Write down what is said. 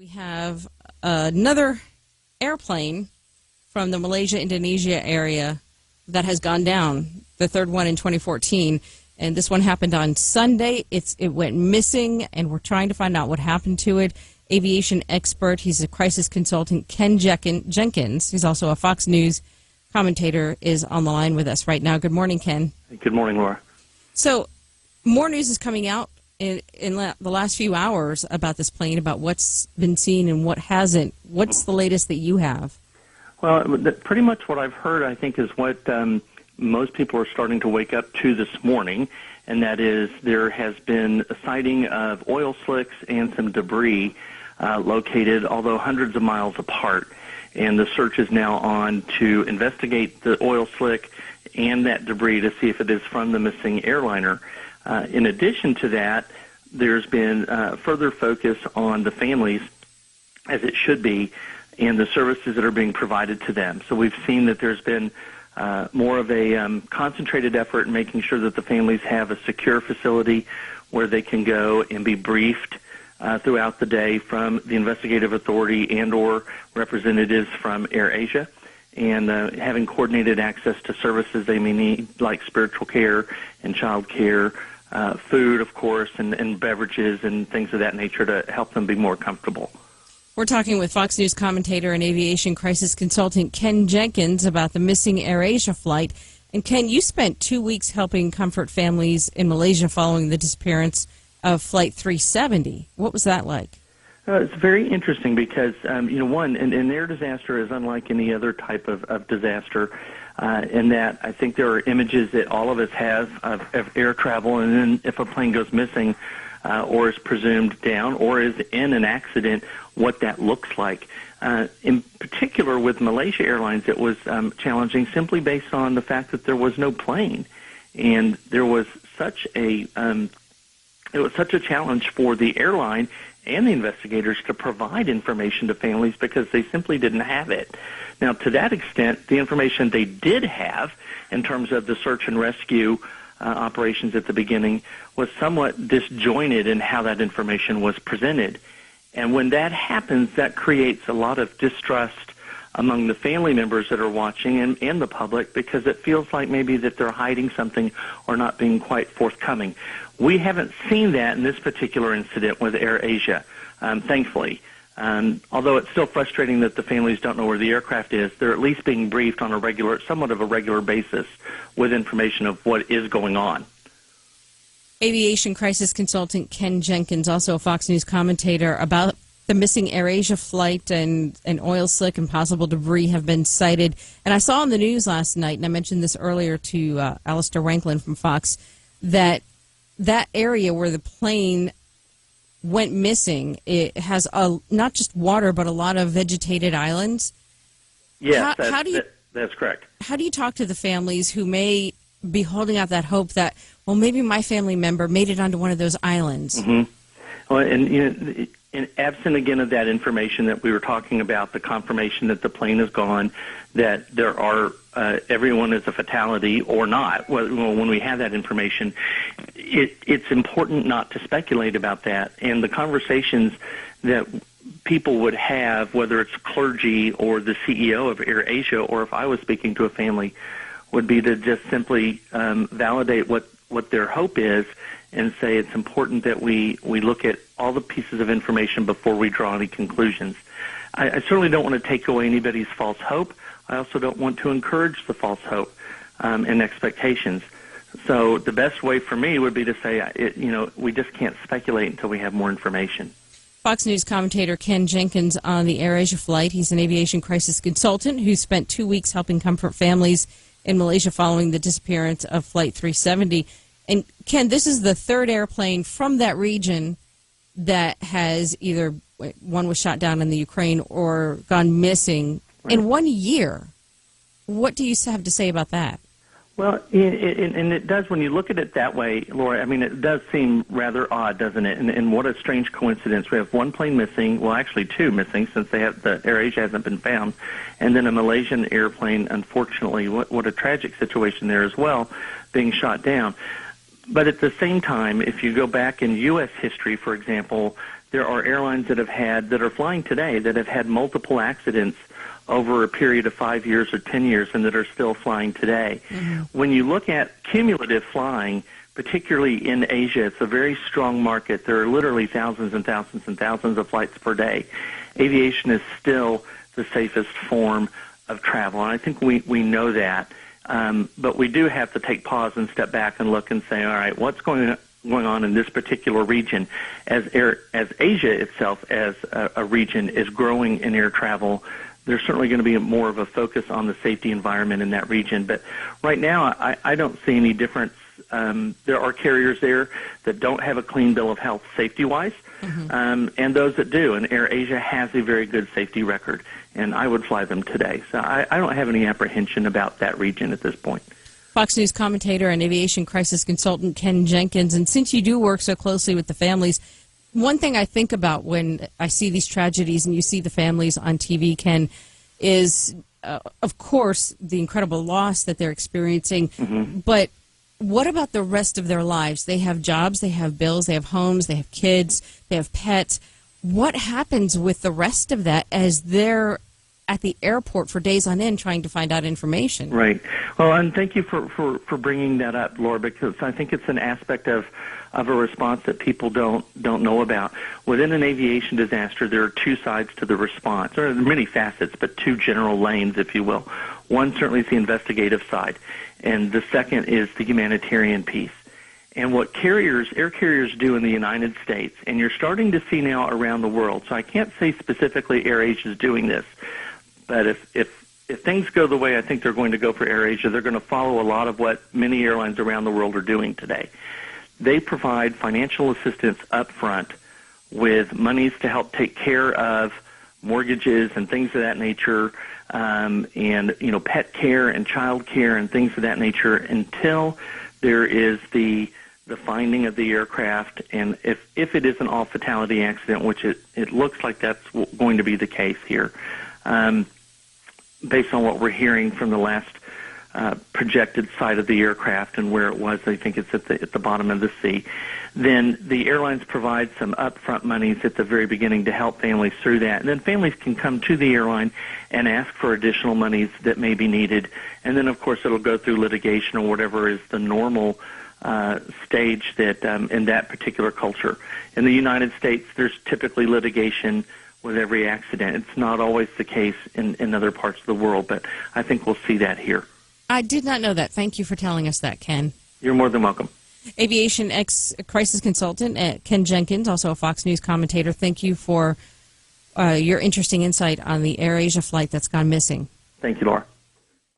We have another airplane from the Malaysia-Indonesia area that has gone down, the third one in 2014. And this one happened on Sunday. It went missing, and we're trying to find out what happened to it. Aviation expert, he's a crisis consultant, Ken Jenkins. He's also a Fox News commentator, is on the line with us right now. Good morning, Ken. Good morning, Laura. So more news is coming out in the last few hours about this plane, about what's been seen and what hasn't. What's the latest that you have? Well, pretty much what I've heard, I think, is what most people are starting to wake up to this morning, and that is there has been a sighting of oil slicks and some debris located, although hundreds of miles apart. And the search is now on to investigate the oil slick and that debris to see if it is from the missing airliner. In addition to that, there's been further focus on the families, as it should be, and the services that are being provided to them. So we've seen that there's been more of a concentrated effort in making sure that the families have a secure facility where they can go and be briefed throughout the day from the investigative authority and or representatives from AirAsia, and having coordinated access to services they may need, like spiritual care and child care, food, of course, and beverages and things of that nature to help them be more comfortable. We're talking with Fox News commentator and aviation crisis consultant Ken Jenkins about the missing AirAsia flight. And Ken, you spent 2 weeks helping comfort families in Malaysia following the disappearance of Flight 370. What was that like? It's very interesting because, one, an air disaster is unlike any other type of disaster in that I think there are images that all of us have of air travel, and then if a plane goes missing or is presumed down or is in an accident, what that looks like. In particular with Malaysia Airlines, it was challenging simply based on the fact that there was no plane, and there was such a challenge for the airline and the investigators to provide information to families because they simply didn't have it. Now, to that extent, the information they did have in terms of the search and rescue operations at the beginning was somewhat disjointed in how that information was presented. And when that happens, that creates a lot of distrust among the family members that are watching and the public, because it feels like maybe that they're hiding something or not being quite forthcoming. We haven't seen that in this particular incident with AirAsia, thankfully. Although it's still frustrating that the families don't know where the aircraft is, they're at least being briefed on somewhat of a regular basis with information of what is going on. Aviation crisis consultant Ken Jenkins, also a Fox News commentator, about the missing AirAsia flight and oil slick and possible debris have been cited. And I saw on the news last night, and I mentioned this earlier to Alistair Ranklin from Fox, that area where the plane went missing, it has not just water, but a lot of vegetated islands. Yes, that's correct. How do you talk to the families who may be holding out that hope that, well, maybe my family member made it onto one of those islands? Mm-hmm. Well, and absent again of that information that we were talking about, the confirmation that the plane is gone, that there are everyone is a fatality or not. Well, when we have that information, it's important not to speculate about that. And the conversations that people would have, whether it's clergy or the CEO of AirAsia, or if I was speaking to a family, would be to just simply validate what their hope is and say it's important that we look at all the pieces of information before we draw any conclusions. I certainly don't want to take away anybody's false hope. I also don't want to encourage the false hope and expectations. So the best way for me would be to say, we just can't speculate until we have more information. Fox News commentator Ken Jenkins on the AirAsia flight. He's an aviation crisis consultant who spent 2 weeks helping comfort families in Malaysia following the disappearance of Flight 370. And Ken, this is the third airplane from that region that has either one was shot down in the Ukraine or gone missing in 1 year. What do you have to say about that? Well, and it does, when you look at it that way, Laura, I mean, it does seem rather odd, doesn't it? And what a strange coincidence. We have one plane missing, well, actually two missing, since the AirAsia hasn't been found, and then a Malaysian airplane, unfortunately, what a tragic situation there as well, being shot down. But at the same time, if you go back in U.S. history, for example, there are airlines that are flying today that have had multiple accidents over a period of 5 years or 10 years and that are still flying today. Mm-hmm. When you look at cumulative flying, particularly in Asia, it's a very strong market. There are literally thousands and thousands and thousands of flights per day. Aviation is still the safest form of travel, and I think we know that. But we do have to take pause and step back and look and say, all right, what's going on in this particular region as Asia itself as a region is growing in air travel. There's certainly going to be more of a focus on the safety environment in that region. But right now, I don't see any difference. There are carriers there that don't have a clean bill of health safety-wise, mm-hmm. And those that do. And AirAsia has a very good safety record, and I would fly them today. So I don't have any apprehension about that region at this point. Fox News commentator and aviation crisis consultant Ken Jenkins. And since you do work so closely with the families, one thing I think about when I see these tragedies and you see the families on TV, Ken, is, of course, the incredible loss that they're experiencing. Mm-hmm. But what about the rest of their lives? They have jobs, they have bills, they have homes, they have kids, they have pets. What happens with the rest of that as they're at the airport for days on end trying to find out information? Right. Well, and thank you for bringing that up, Laura, because I think it's an aspect of a response that people don't know about. Within an aviation disaster, there are two sides to the response. There are many facets, but two general lanes, if you will. One certainly is the investigative side, and the second is the humanitarian piece. And what air carriers do in the United States, and you're starting to see now around the world, so I can't say specifically AirAsia is doing this, but if things go the way I think they're going to go for AirAsia, they're going to follow a lot of what many airlines around the world are doing today. They provide financial assistance up front with monies to help take care of mortgages and things of that nature, and pet care and child care and things of that nature until there is the finding of the aircraft, and if it is an all-fatality accident, which it looks like that's going to be the case here, based on what we're hearing from the last projected site of the aircraft and where it was, I think it's at the bottom of the sea, then the airlines provide some upfront monies at the very beginning to help families through that. And then families can come to the airline and ask for additional monies that may be needed. And then, of course, it'll go through litigation or whatever is the normal stage that in that particular culture. In the United States, there's typically litigation with every accident. It's not always the case in other parts of the world, but I think we'll see that here. I did not know that. Thank you for telling us that, Ken. You're more than welcome. Aviation crisis consultant Ken Jenkins, also a Fox News commentator. Thank you for your interesting insight on the AirAsia flight that's gone missing. Thank you, Laura.